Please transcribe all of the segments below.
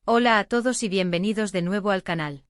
Hola a todos y bienvenidos de nuevo al canal.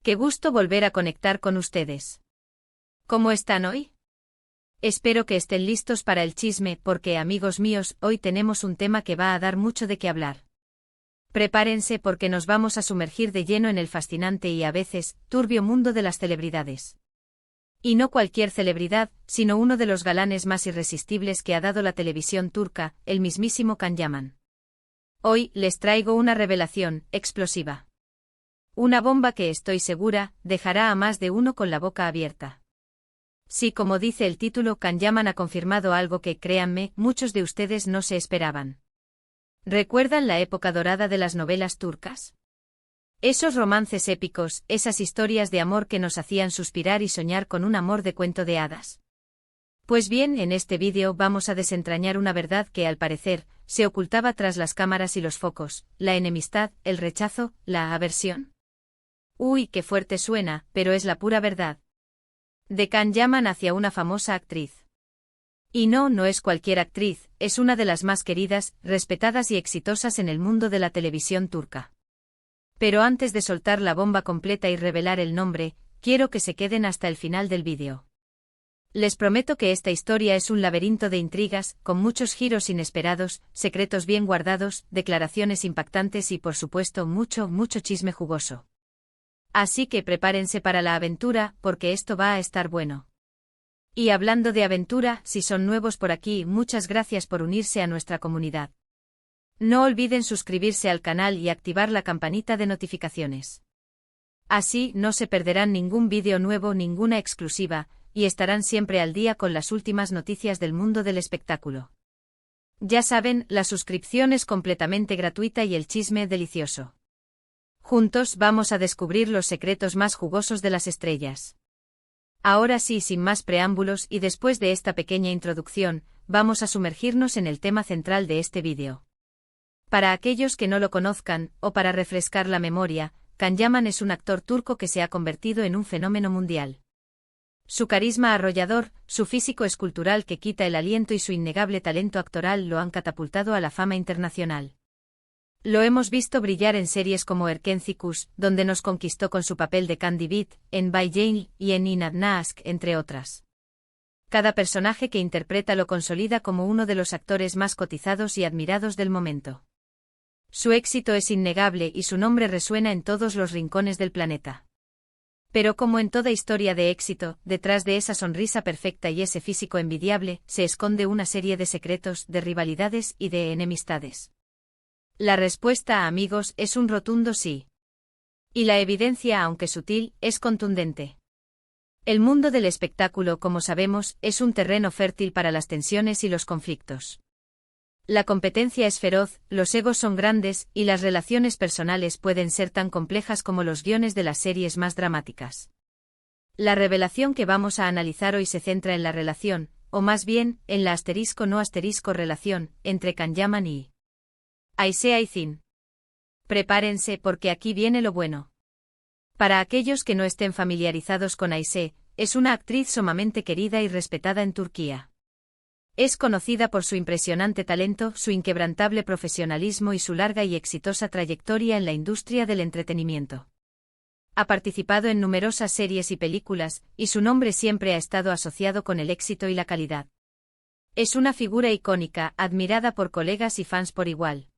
Qué gusto volver a conectar con ustedes. ¿Cómo están hoy? Espero que estén listos para el chisme porque, amigos míos, hoy tenemos un tema que va a dar mucho de qué hablar. Prepárense porque nos vamos a sumergir de lleno en el fascinante y a veces turbio mundo de las celebridades. Y no cualquier celebridad, sino uno de los galanes más irresistibles que ha dado la televisión turca, el mismísimo Can Yaman. Hoy les traigo una revelación explosiva. Una bomba que estoy segura dejará a más de uno con la boca abierta. Sí, como dice el título, Can Yaman ha confirmado algo que, créanme, muchos de ustedes no se esperaban. ¿Recuerdan la época dorada de las novelas turcas? Esos romances épicos, esas historias de amor que nos hacían suspirar y soñar con un amor de cuento de hadas. Pues bien, en este vídeo vamos a desentrañar una verdad que, al parecer, se ocultaba tras las cámaras y los focos: la enemistad, el rechazo, la aversión. Uy, qué fuerte suena, pero es la pura verdad. De Can Yaman hacia una famosa actriz. Y no es cualquier actriz, es una de las más queridas, respetadas y exitosas en el mundo de la televisión turca. Pero antes de soltar la bomba completa y revelar el nombre, quiero que se queden hasta el final del vídeo. Les prometo que esta historia es un laberinto de intrigas, con muchos giros inesperados, secretos bien guardados, declaraciones impactantes y, por supuesto, mucho chisme jugoso. Así que prepárense para la aventura, porque esto va a estar bueno. Y hablando de aventura, si son nuevos por aquí, muchas gracias por unirse a nuestra comunidad. No olviden suscribirse al canal y activar la campanita de notificaciones. Así no se perderán ningún vídeo nuevo, ninguna exclusiva, y estarán siempre al día con las últimas noticias del mundo del espectáculo. Ya saben, la suscripción es completamente gratuita y el chisme delicioso. Juntos vamos a descubrir los secretos más jugosos de las estrellas. Ahora sí, sin más preámbulos y después de esta pequeña introducción, vamos a sumergirnos en el tema central de este vídeo. Para aquellos que no lo conozcan, o para refrescar la memoria, Can Yaman es un actor turco que se ha convertido en un fenómeno mundial. Su carisma arrollador, su físico escultural que quita el aliento y su innegable talento actoral lo han catapultado a la fama internacional. Lo hemos visto brillar en series como Erkenci Kuş, donde nos conquistó con su papel de Can Divit, en Bay Jail y en Inad Naask, entre otras. Cada personaje que interpreta lo consolida como uno de los actores más cotizados y admirados del momento. Su éxito es innegable y su nombre resuena en todos los rincones del planeta. Pero como en toda historia de éxito, detrás de esa sonrisa perfecta y ese físico envidiable, se esconde una serie de secretos, de rivalidades y de enemistades. La respuesta, amigos, es un rotundo sí. Y la evidencia, aunque sutil, es contundente. El mundo del espectáculo, como sabemos, es un terreno fértil para las tensiones y los conflictos. La competencia es feroz, los egos son grandes y las relaciones personales pueden ser tan complejas como los guiones de las series más dramáticas. La revelación que vamos a analizar hoy se centra en la relación, o más bien, en la *no* relación, entre Can Yaman y Aysel Aysin. Prepárense porque aquí viene lo bueno. Para aquellos que no estén familiarizados con Aysel, es una actriz sumamente querida y respetada en Turquía. Es conocida por su impresionante talento, su inquebrantable profesionalismo y su larga y exitosa trayectoria en la industria del entretenimiento. Ha participado en numerosas series y películas, y su nombre siempre ha estado asociado con el éxito y la calidad. Es una figura icónica, admirada por colegas y fans por igual.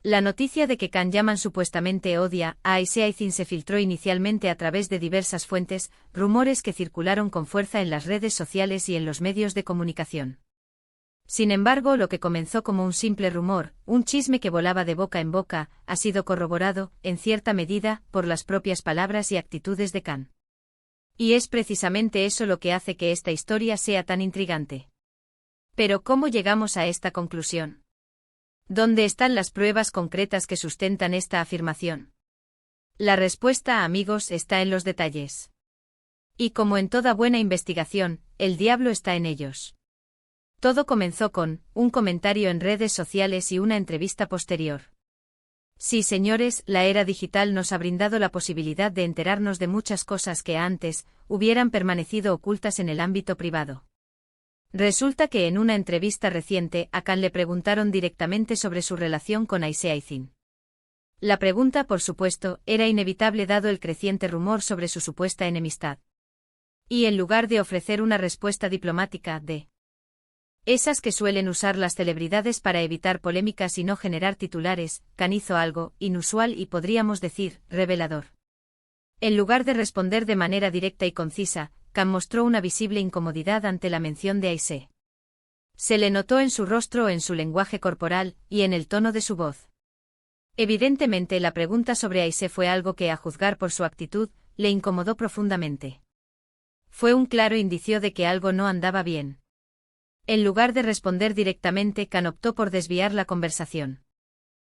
La noticia de que Can Yaman supuestamente odia a Aysel Aysin se filtró inicialmente a través de diversas fuentes, rumores que circularon con fuerza en las redes sociales y en los medios de comunicación. Sin embargo, lo que comenzó como un simple rumor, un chisme que volaba de boca en boca, ha sido corroborado, en cierta medida, por las propias palabras y actitudes de Can. Y es precisamente eso lo que hace que esta historia sea tan intrigante. Pero ¿cómo llegamos a esta conclusión? ¿Dónde están las pruebas concretas que sustentan esta afirmación? La respuesta, amigos, está en los detalles. Y como en toda buena investigación, el diablo está en ellos. Todo comenzó con un comentario en redes sociales y una entrevista posterior. Sí, señores, la era digital nos ha brindado la posibilidad de enterarnos de muchas cosas que antes hubieran permanecido ocultas en el ámbito privado. Resulta que en una entrevista reciente a Can le preguntaron directamente sobre su relación con Aysel Aysin. La pregunta, por supuesto, era inevitable dado el creciente rumor sobre su supuesta enemistad. Y en lugar de ofrecer una respuesta diplomática de esas que suelen usar las celebridades para evitar polémicas y no generar titulares, Khan hizo algo inusual y podríamos decir, revelador. En lugar de responder de manera directa y concisa, Khan mostró una visible incomodidad ante la mención de Aisha. Se le notó en su rostro, en su lenguaje corporal, y en el tono de su voz. Evidentemente la pregunta sobre Aisha fue algo que, a juzgar por su actitud, le incomodó profundamente. Fue un claro indicio de que algo no andaba bien. En lugar de responder directamente, Khan optó por desviar la conversación.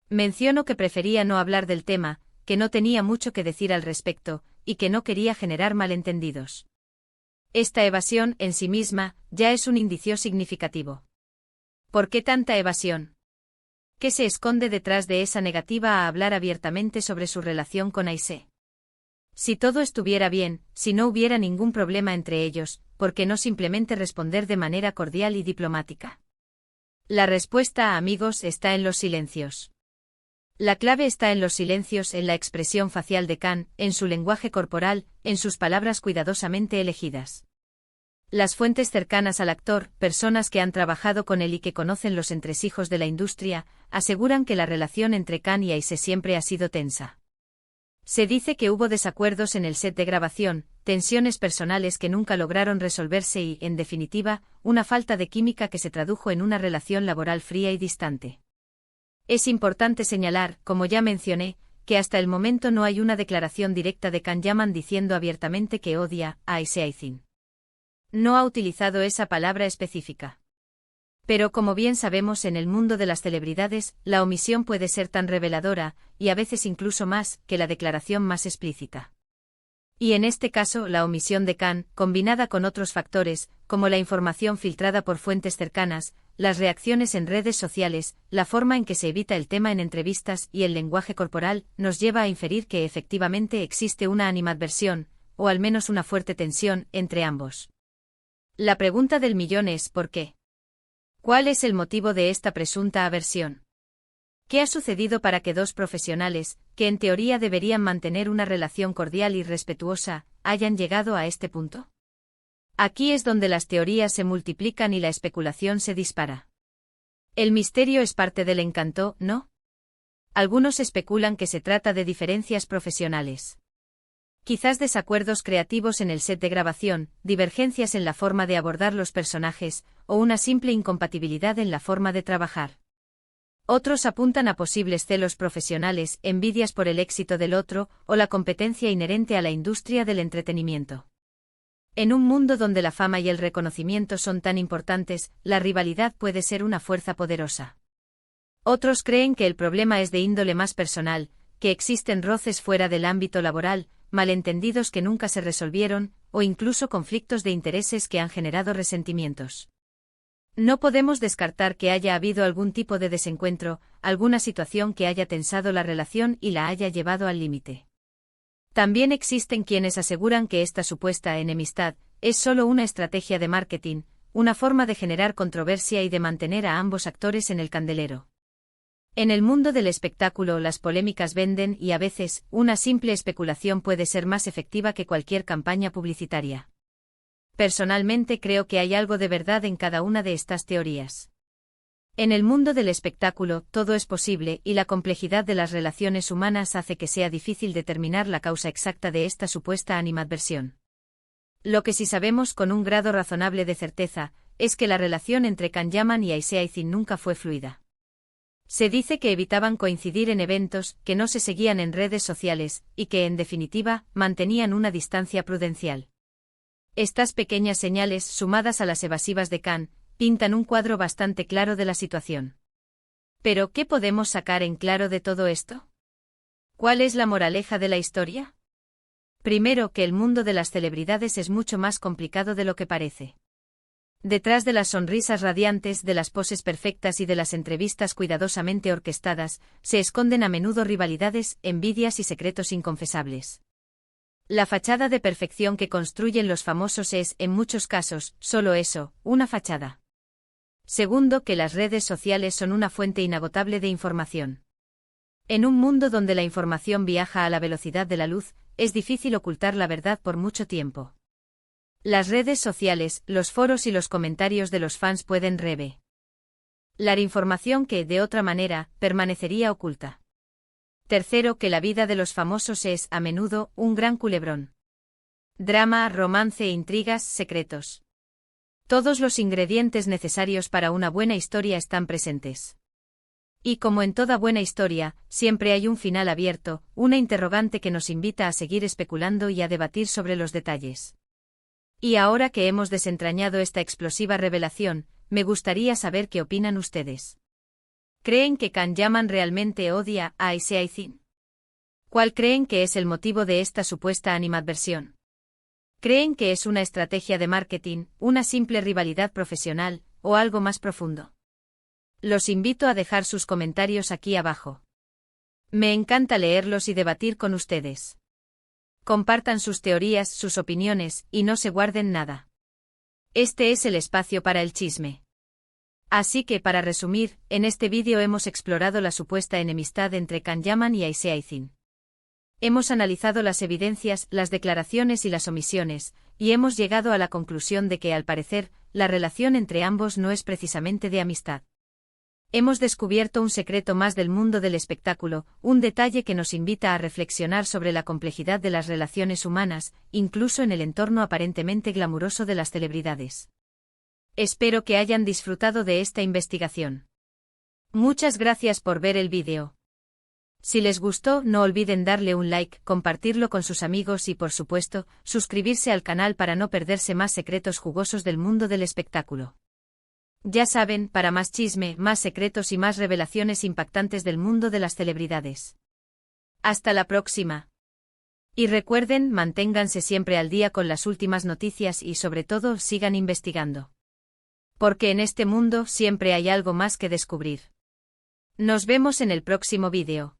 Mencionó que prefería no hablar del tema, que no tenía mucho que decir al respecto, y que no quería generar malentendidos. Esta evasión, en sí misma, ya es un indicio significativo. ¿Por qué tanta evasión? ¿Qué se esconde detrás de esa negativa a hablar abiertamente sobre su relación con Aisha? Si todo estuviera bien, si no hubiera ningún problema entre ellos, ¿por qué no simplemente responder de manera cordial y diplomática? La respuesta, amigos, está en los silencios. La clave está en los silencios, en la expresión facial de Khan, en su lenguaje corporal, en sus palabras cuidadosamente elegidas. Las fuentes cercanas al actor, personas que han trabajado con él y que conocen los entresijos de la industria, aseguran que la relación entre Khan y Aisha siempre ha sido tensa. Se dice que hubo desacuerdos en el set de grabación, tensiones personales que nunca lograron resolverse y, en definitiva, una falta de química que se tradujo en una relación laboral fría y distante. Es importante señalar, como ya mencioné, que hasta el momento no hay una declaración directa de Khan Yaman diciendo abiertamente que odia a Aisha Aizin. No ha utilizado esa palabra específica. Pero como bien sabemos, en el mundo de las celebridades, la omisión puede ser tan reveladora, y a veces incluso más, que la declaración más explícita. Y en este caso, la omisión de Khan, combinada con otros factores, como la información filtrada por fuentes cercanas, las reacciones en redes sociales, la forma en que se evita el tema en entrevistas y el lenguaje corporal, nos lleva a inferir que efectivamente existe una animadversión, o al menos una fuerte tensión, entre ambos. La pregunta del millón es ¿por qué? ¿Cuál es el motivo de esta presunta aversión? ¿Qué ha sucedido para que dos profesionales, que en teoría deberían mantener una relación cordial y respetuosa, hayan llegado a este punto? Aquí es donde las teorías se multiplican y la especulación se dispara. El misterio es parte del encanto, ¿no? Algunos especulan que se trata de diferencias profesionales. Quizás desacuerdos creativos en el set de grabación, divergencias en la forma de abordar los personajes, o una simple incompatibilidad en la forma de trabajar. Otros apuntan a posibles celos profesionales, envidias por el éxito del otro, o la competencia inherente a la industria del entretenimiento. En un mundo donde la fama y el reconocimiento son tan importantes, la rivalidad puede ser una fuerza poderosa. Otros creen que el problema es de índole más personal, que existen roces fuera del ámbito laboral, malentendidos que nunca se resolvieron, o incluso conflictos de intereses que han generado resentimientos. No podemos descartar que haya habido algún tipo de desencuentro, alguna situación que haya tensado la relación y la haya llevado al límite. También existen quienes aseguran que esta supuesta enemistad es solo una estrategia de marketing, una forma de generar controversia y de mantener a ambos actores en el candelero. En el mundo del espectáculo las polémicas venden y a veces, una simple especulación puede ser más efectiva que cualquier campaña publicitaria. Personalmente creo que hay algo de verdad en cada una de estas teorías. En el mundo del espectáculo, todo es posible y la complejidad de las relaciones humanas hace que sea difícil determinar la causa exacta de esta supuesta animadversión. Lo que sí sabemos con un grado razonable de certeza, es que la relación entre Khan Yaman y Aisha Aizin nunca fue fluida. Se dice que evitaban coincidir en eventos, que no se seguían en redes sociales, y que, en definitiva, mantenían una distancia prudencial. Estas pequeñas señales, sumadas a las evasivas de Khan, pintan un cuadro bastante claro de la situación. ¿Pero qué podemos sacar en claro de todo esto? ¿Cuál es la moraleja de la historia? Primero, que el mundo de las celebridades es mucho más complicado de lo que parece. Detrás de las sonrisas radiantes, de las poses perfectas y de las entrevistas cuidadosamente orquestadas, se esconden a menudo rivalidades, envidias y secretos inconfesables. La fachada de perfección que construyen los famosos es, en muchos casos, solo eso, una fachada. Segundo, que las redes sociales son una fuente inagotable de información. En un mundo donde la información viaja a la velocidad de la luz, es difícil ocultar la verdad por mucho tiempo. Las redes sociales, los foros y los comentarios de los fans pueden revelar información que, de otra manera, permanecería oculta. Tercero, que la vida de los famosos es, a menudo, un gran culebrón. Drama, romance, intrigas, secretos. Todos los ingredientes necesarios para una buena historia están presentes. Y como en toda buena historia, siempre hay un final abierto, una interrogante que nos invita a seguir especulando y a debatir sobre los detalles. Y ahora que hemos desentrañado esta explosiva revelación, me gustaría saber qué opinan ustedes. ¿Creen que Can Yaman realmente odia a Aishin? ¿Cuál creen que es el motivo de esta supuesta animadversión? ¿Creen que es una estrategia de marketing, una simple rivalidad profesional, o algo más profundo? Los invito a dejar sus comentarios aquí abajo. Me encanta leerlos y debatir con ustedes. Compartan sus teorías, sus opiniones, y no se guarden nada. Este es el espacio para el chisme. Así que, para resumir, en este vídeo hemos explorado la supuesta enemistad entre Can Yaman y Aishin. Hemos analizado las evidencias, las declaraciones y las omisiones, y hemos llegado a la conclusión de que, al parecer, la relación entre ambos no es precisamente de amistad. Hemos descubierto un secreto más del mundo del espectáculo, un detalle que nos invita a reflexionar sobre la complejidad de las relaciones humanas, incluso en el entorno aparentemente glamuroso de las celebridades. Espero que hayan disfrutado de esta investigación. Muchas gracias por ver el vídeo. Si les gustó, no olviden darle un like, compartirlo con sus amigos y, por supuesto, suscribirse al canal para no perderse más secretos jugosos del mundo del espectáculo. Ya saben, para más chisme, más secretos y más revelaciones impactantes del mundo de las celebridades. Hasta la próxima. Y recuerden, manténganse siempre al día con las últimas noticias y sobre todo sigan investigando. Porque en este mundo siempre hay algo más que descubrir. Nos vemos en el próximo vídeo.